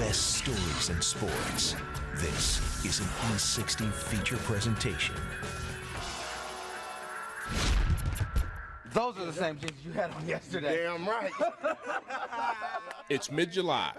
best stories in sports. This is an E60 feature presentation. Those are the same jeans you had on yesterday. Damn right. It's mid-July,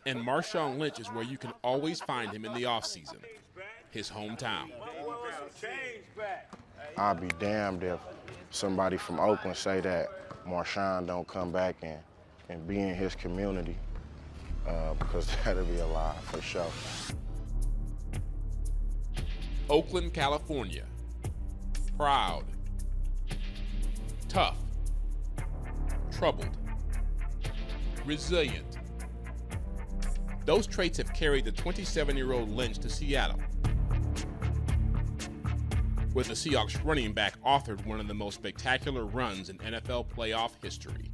and Marshawn Lynch is where you can always find him in the offseason, his hometown. I'll be damned if somebody from Oakland say that Marshawn don't come back and be in his community, because that'll be a lie for sure. Oakland, California. Proud. Tough. Troubled. Resilient. Those traits have carried the 27-year-old Lynch to Seattle, where the Seahawks running back authored one of the most spectacular runs in NFL playoff history.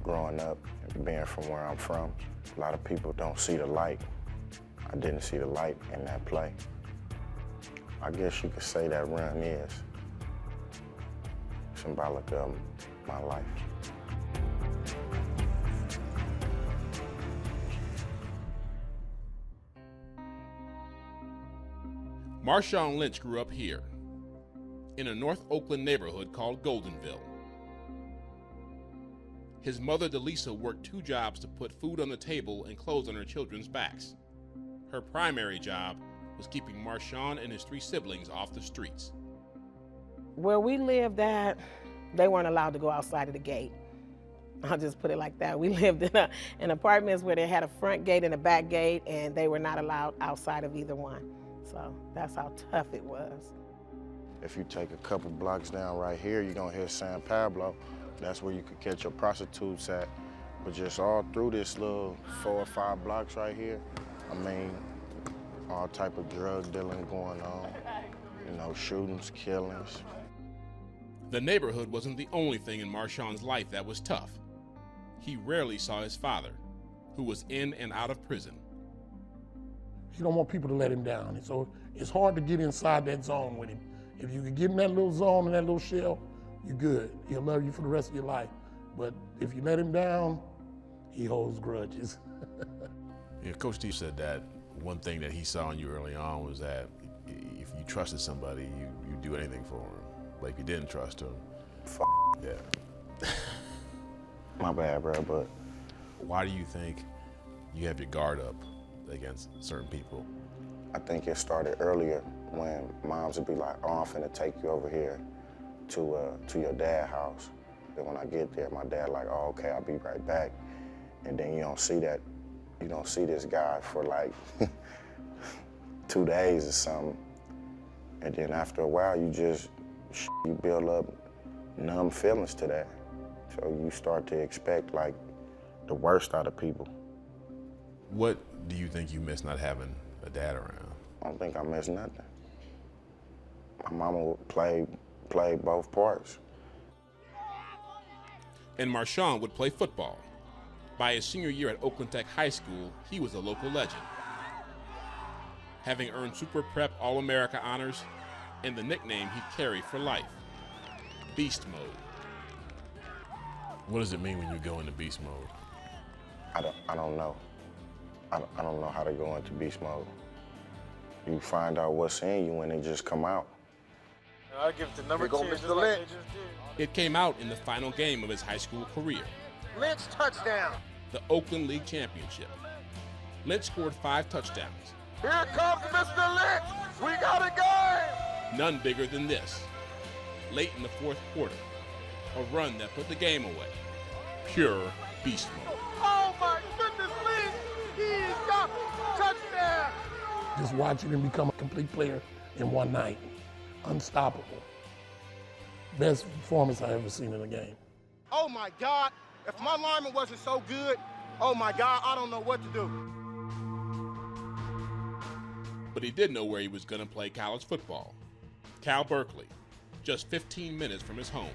Growing up and being from where I'm from, a lot of people don't see the light. I didn't see the light in that play. I guess you could say that run is symbolic of my life. Marshawn Lynch grew up here, in a North Oakland neighborhood called Goldenville. His mother, Delisa, worked 2 jobs to put food on the table and clothes on her children's backs. Her primary job was keeping Marshawn and his 3 siblings off the streets. Where we lived at, they weren't allowed to go outside of the gate. I'll just put it like that. We lived in apartments where they had a front gate and a back gate, and they were not allowed outside of either one. So that's how tough it was. If you take a couple blocks down right here, you're gonna hit San Pablo. That's where you could catch your prostitutes at. But just all through this little 4 or 5 blocks right here, I mean, all type of drug dealing going on, you know, shootings, killings. The neighborhood wasn't the only thing in Marshawn's life that was tough. He rarely saw his father, who was in and out of prison. He don't want people to let him down. And so it's hard to get inside that zone with him. If you can get in that little zone, in that little shell, you're good. He'll love you for the rest of your life. But if you let him down, he holds grudges. Yeah, Coach T said that one thing that he saw in you early on was that if you trusted somebody, you do anything for him. But if you didn't trust him, yeah. My bad, bro, but why do you think you have your guard up against certain people? I think it started earlier when moms would be like, oh, I'm finna take you over here to your dad's house. Then when I get there, my dad like, oh, okay, I'll be right back. And then you don't see this guy for like 2 days or something. And then after a while, you build up numb feelings to that. So you start to expect like the worst out of people. What do you think you miss not having a dad around? I don't think I miss nothing. My mama would play both parts. And Marshawn would play football. By his senior year at Oakland Tech High School, he was a local legend, having earned Super Prep All-America honors and the nickname he carried for life, Beast Mode. What does it mean when you go into beast mode? I don't know. I don't know how to go into beast mode. You find out what's in you when it just come out. I give it to number 10, Mr. Lynch. It came out in the final game of his high school career, Lynch touchdown. the Oakland League Championship. Lynch scored 5 touchdowns. Here comes Mr. Lynch. We got a game. None bigger than this. Late in the 4th quarter, a run that put the game away. Pure beast mode. Oh my goodness, Lynch. He's got touchdown. Just watching him become a complete player in one night. Unstoppable. Best performance I've ever seen in a game. Oh my God. If my lineman wasn't so good, oh my God, I don't know what to do. But he did know where he was going to play college football. Cal Berkeley, just 15 minutes from his home.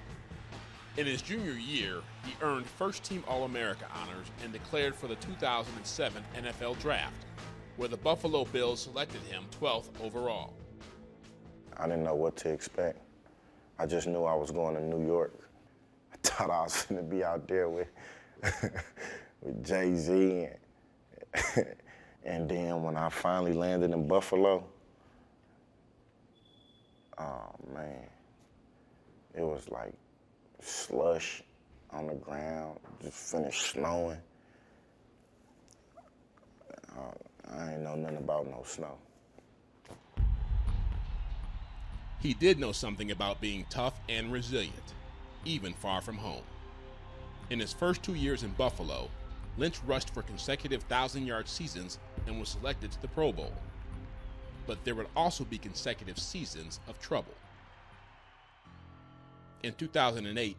In his junior year, he earned first-team All-America honors and declared for the 2007 NFL Draft, where the Buffalo Bills selected him 12th overall. I didn't know what to expect. I just knew I was going to New York. I thought I was going to be out there with Jay-Z And then when I finally landed in Buffalo, oh man, it was like slush on the ground, just finished snowing. I ain't know nothing about no snow. He did know something about being tough and resilient, even far from home. In his first 2 years in Buffalo, Lynch rushed for consecutive 1,000-yard seasons and was selected to the Pro Bowl. But there would also be consecutive seasons of trouble. In 2008,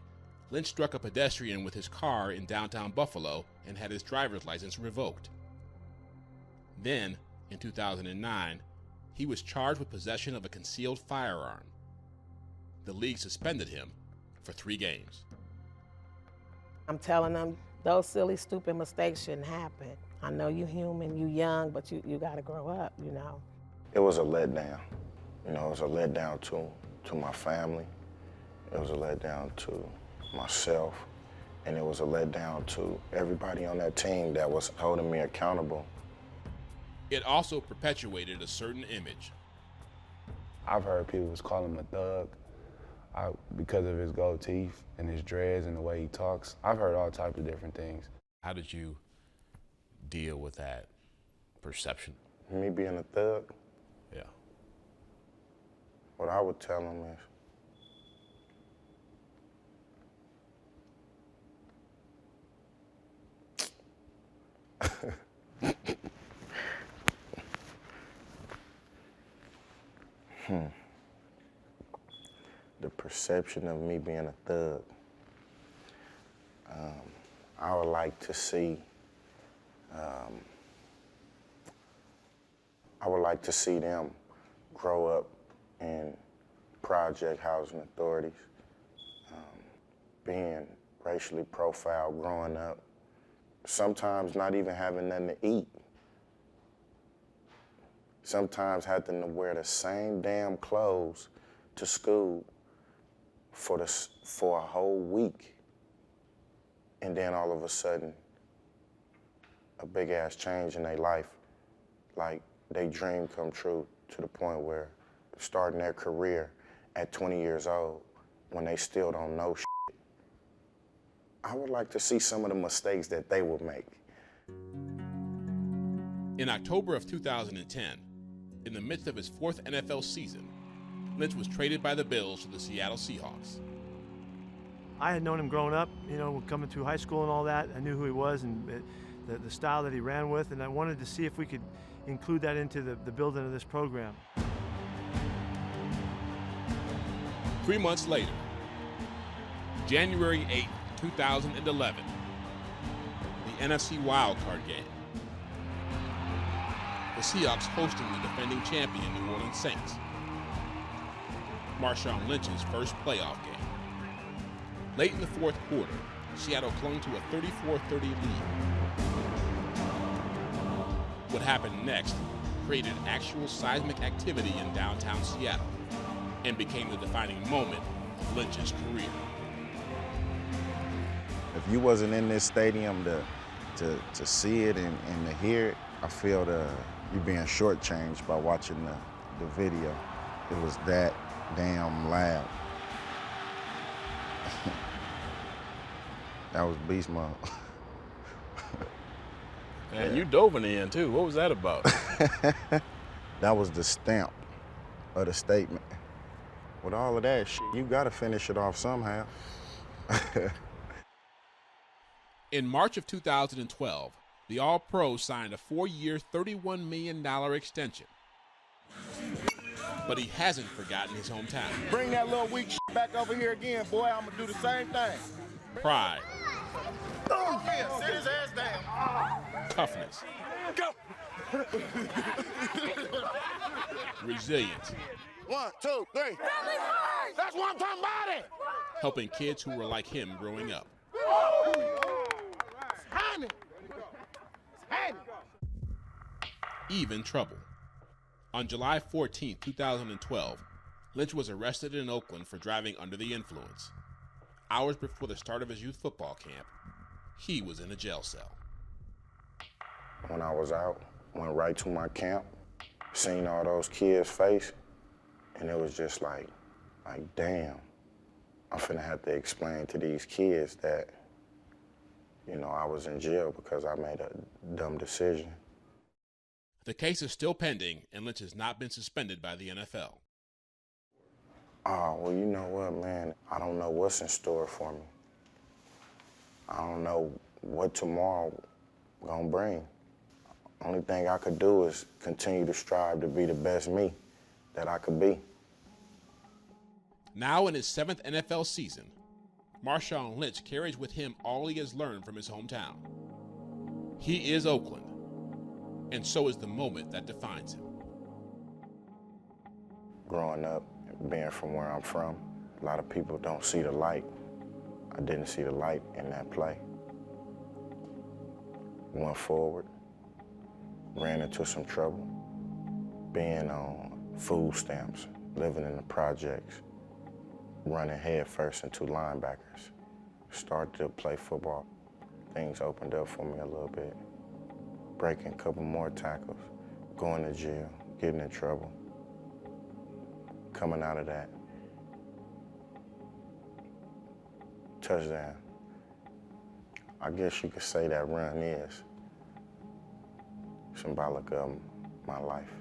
Lynch struck a pedestrian with his car in downtown Buffalo and had his driver's license revoked. Then, in 2009, he was charged with possession of a concealed firearm. The league suspended him for 3 games. I'm telling them, those silly, stupid mistakes shouldn't happen. I know you're human, you're young, but you gotta grow up, you know. It was a letdown. You know, it was a letdown to my family. It was a letdown to myself. And it was a letdown to everybody on that team that was holding me accountable. It also perpetuated a certain image. I've heard people was calling him a thug because of his gold teeth and his dreads and the way he talks. I've heard all types of different things. How did you deal with that perception? Me being a thug, Yeah. what I would tell him is, the perception of me being a thug. I would like to see, them grow up in project housing authorities, being racially profiled growing up, sometimes not even having nothing to eat. Sometimes having to wear the same damn clothes to school for a whole week. And then all of a sudden, a big ass change in their life, like they dream come true to the point where starting their career at 20 years old when they still don't know shit. I would like to see some of the mistakes that they would make. In October of 2010, in the midst of his 4th NFL season, Lynch was traded by the Bills to the Seattle Seahawks. I had known him growing up, you know, coming through high school and all that. I knew who he was and the style that he ran with, and I wanted to see if we could include that into the building of this program. 3 months later, January 8, 2011, the NFC wildcard game. The Seahawks hosting the defending champion New Orleans Saints. Marshawn Lynch's first playoff game. Late in the 4th quarter, Seattle clung to a 34-30 lead. What happened next created actual seismic activity in downtown Seattle and became the defining moment of Lynch's career. If you wasn't in this stadium to see it and to hear it, I feel you're being shortchanged by watching the video. It was that damn loud. That was beast mode. And you dove in the end too. What was that about? That was the stamp of the statement. With all of that shit, you gotta finish it off somehow. In March of 2012, the All-Pro signed a 4-year, $31 million extension. But he hasn't forgotten his hometown. Bring that little weak shit back over here again, boy. I'm gonna do the same thing. Pride. Oh, yeah, sit his ass down. Toughness. Go. Resilience. 1, 2, 3. That's what I'm talking about it. Helping kids who were like him growing up. Even trouble. On July 14, 2012, Lynch was arrested in Oakland for driving under the influence. Hours before the start of his youth football camp, he was in a jail cell. When when I was out, went right to my camp, seen all those kids' face, and it was just like, damn, I'm finna have to explain to these kids that, you know, I was in jail because I made a dumb decision. The case is still pending, and Lynch has not been suspended by the NFL. Oh, well, you know what, man? I don't know what's in store for me. I don't know what tomorrow gonna bring. Only thing I could do is continue to strive to be the best me that I could be. Now in his 7th NFL season, Marshawn Lynch carries with him all he has learned from his hometown. He is Oakland, and so is the moment that defines him. Growing up, being from where I'm from, a lot of people don't see the light. I didn't see the light in that play. Went forward, ran into some trouble, being on food stamps, living in the projects, running headfirst into linebackers. Started to play football. Things opened up for me a little bit. Breaking a couple more tackles, going to jail, getting in trouble. Coming out of that, touchdown. I guess you could say that run is symbolic of my life.